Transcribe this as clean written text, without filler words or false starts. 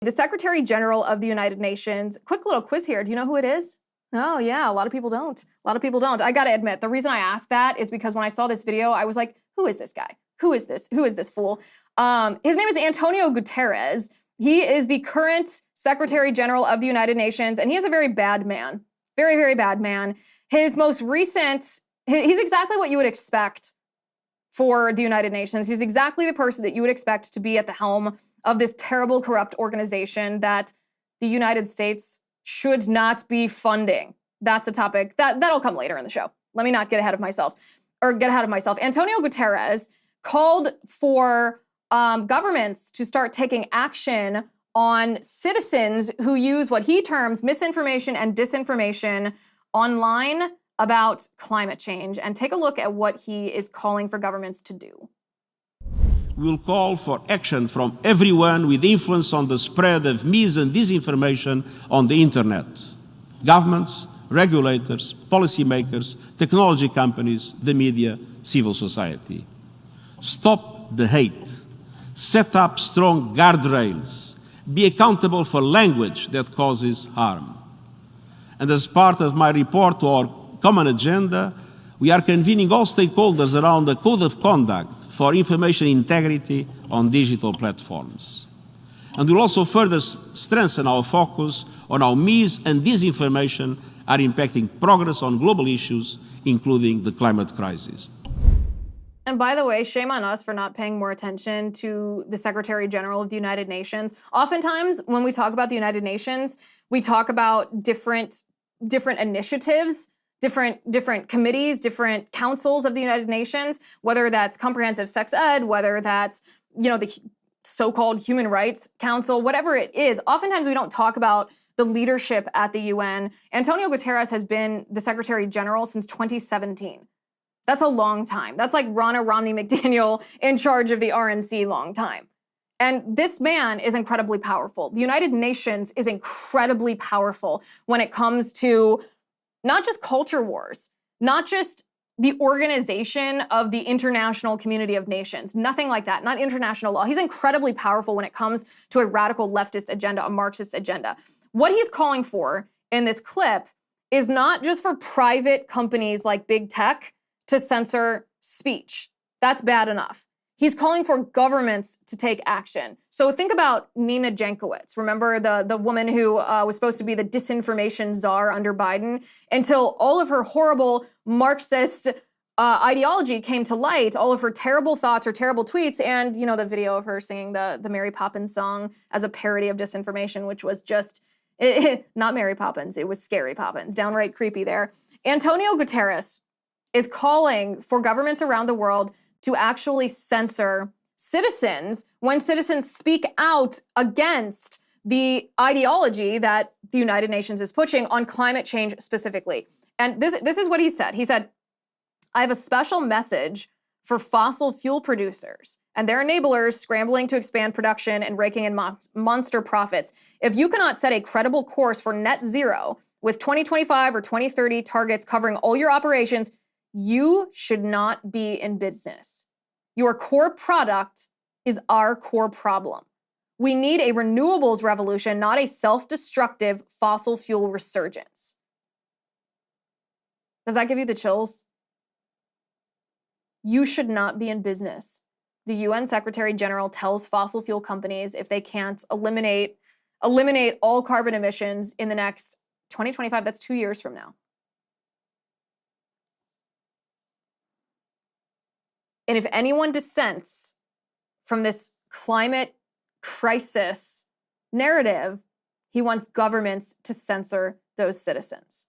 The Secretary General of the United Nations, quick little quiz here. Do you know who it is? Oh yeah, a lot of people don't. A lot of people don't. I gotta admit, the reason I asked that is because when I saw this video, I was like, who is this guy? Who is this? Who is this fool? His name is António Guterres. He is the current Secretary General of the United Nations, and he is a very bad man. Very, very bad man. His most recent, he's exactly what you would expect for the United Nations. He's exactly the person that you would expect to be at the helm of this terrible, corrupt organization that the United States should not be funding. That's a topic that'll come later in the show. Let me not get ahead of myself. António Guterres called for governments to start taking action on citizens who use what he terms misinformation and disinformation online about climate change. And take a look at what he is calling for governments to do. We will call for action from everyone with influence on the spread of mis and disinformation on the internet. Governments, regulators, policymakers, technology companies, the media, civil society. Stop the hate. Set up strong guardrails. Be accountable for language that causes harm. And as part of my report to our common agenda, we are convening all stakeholders around a code of conduct for information integrity on digital platforms. And we'll also further strengthen our focus on how mis and disinformation are impacting progress on global issues, including the climate crisis. And by the way, shame on us for not paying more attention to the Secretary General of the United Nations. Oftentimes, when we talk about the United Nations, we talk about different initiatives, different committees, different councils of the United Nations, whether that's comprehensive sex ed, whether that's, the so-called Human Rights Council, whatever it is. Oftentimes we don't talk about the leadership at the UN. António Guterres has been the Secretary General since 2017. That's a long time. That's like Ronna Romney McDaniel in charge of the RNC long time. And this man is incredibly powerful. The United Nations is incredibly powerful when it comes to not just culture wars, not just the organization of the international community of nations, nothing like that, not international law. He's incredibly powerful when it comes to a radical leftist agenda, a Marxist agenda. What he's calling for in this clip is not just for private companies like big tech to censor speech. That's bad enough. He's calling for governments to take action. So think about Nina Jankowicz. Remember the woman who was supposed to be the disinformation czar under Biden, until all of her horrible Marxist ideology came to light, all of her terrible thoughts or terrible tweets, and the video of her singing the Mary Poppins song as a parody of disinformation, which was just, not Mary Poppins, it was Scary Poppins, downright creepy there. António Guterres is calling for governments around the world to actually censor citizens when citizens speak out against the ideology that the United Nations is pushing on climate change specifically. And this is what he said. He said, I have a special message for fossil fuel producers and their enablers scrambling to expand production and raking in monster profits. If you cannot set a credible course for net zero with 2025 or 2030 targets covering all your operations, you should not be in business. Your core product is our core problem. We need a renewables revolution, not a self-destructive fossil fuel resurgence. Does that give you the chills? You should not be in business. The UN Secretary General tells fossil fuel companies if they can't eliminate all carbon emissions in the next 2025, that's 2 years from now. And if anyone dissents from this climate crisis narrative, he wants governments to censor those citizens.